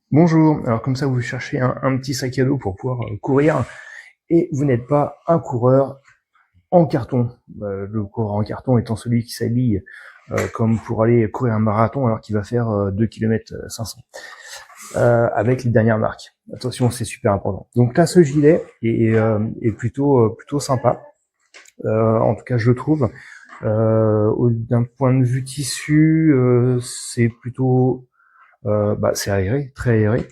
Bonjour, alors comme ça vous cherchez un petit sac à dos pour pouvoir courir et vous n'êtes pas un coureur en carton. Le coureur en carton étant celui qui s'habille comme pour aller courir un marathon alors qu'il va faire 2 km 500 avec les dernières marques. Attention, c'est super important. Donc là, ce gilet est plutôt sympa. En tout cas, je le trouve. D'un point de vue tissu, c'est plutôt c'est aéré, très aéré.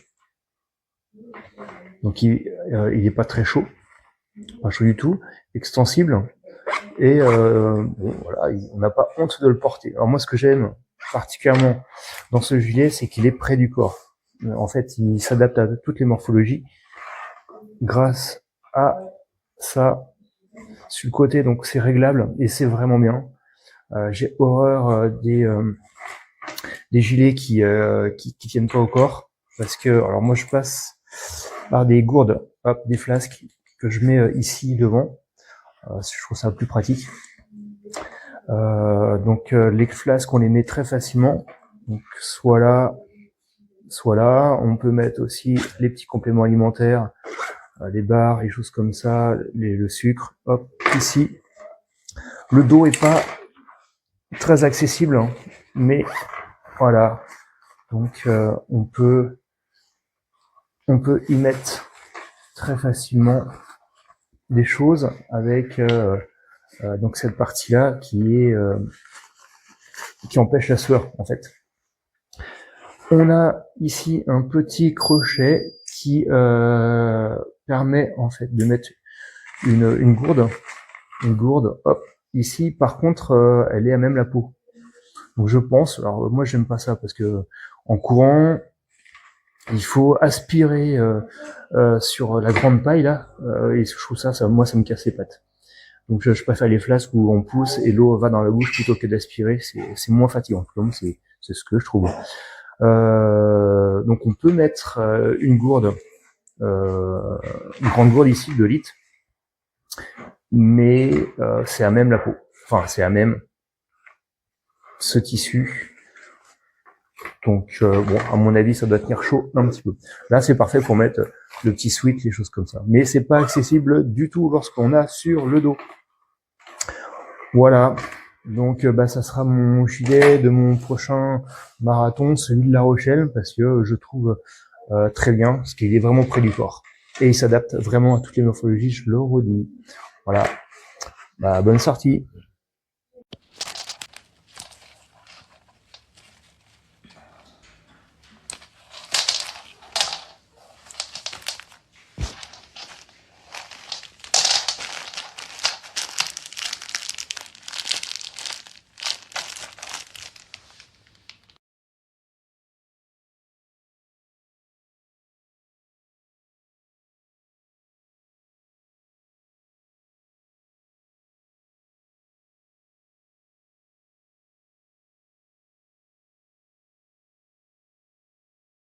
Donc il est pas très chaud, pas chaud du tout, extensible. Et bon, voilà, on n'a pas honte de le porter. Alors moi, ce que j'aime particulièrement dans ce gilet, c'est qu'il est près du corps. En fait, il s'adapte à toutes les morphologies grâce à ça sur le côté. Donc c'est réglable et c'est vraiment bien. J'ai horreur des gilets qui tiennent pas au corps parce que alors moi je passe par des gourdes, hop, des flasques que je mets ici devant. Je trouve ça plus pratique. Donc les flasques, on les met très facilement. Donc soit là, soit là. On peut mettre aussi les petits compléments alimentaires, les barres, les choses comme ça, le sucre. Hop, ici. Le dos est pas très accessible, hein, mais voilà. Donc on peut y mettre très facilement des choses avec donc cette partie-là qui empêche la sueur en fait. On a ici un petit crochet qui permet en fait de mettre une gourde, hop. Ici, par contre, elle est à même la peau. Donc je pense, alors moi j'aime pas ça parce que en courant, il faut aspirer sur la grande paille là, et je trouve ça moi ça me casse les pattes. Donc je préfère les flasques où on pousse et l'eau va dans la bouche plutôt que d'aspirer, c'est moins fatigant. Donc c'est ce que je trouve. Donc on peut mettre une grande gourde ici de litres, mais c'est à même la peau. Enfin, c'est à même ce tissu. Donc bon, à mon avis, ça doit tenir chaud un petit peu. Là, c'est parfait pour mettre le petit sweat, les choses comme ça. Mais c'est pas accessible du tout lorsqu'on a sur le dos. Voilà. Donc ça sera mon gilet de mon prochain marathon, celui de La Rochelle, parce que je trouve très bien, parce qu'il est vraiment près du corps. Et il s'adapte vraiment à toutes les morphologies, je le redis. Voilà. Bonne sortie.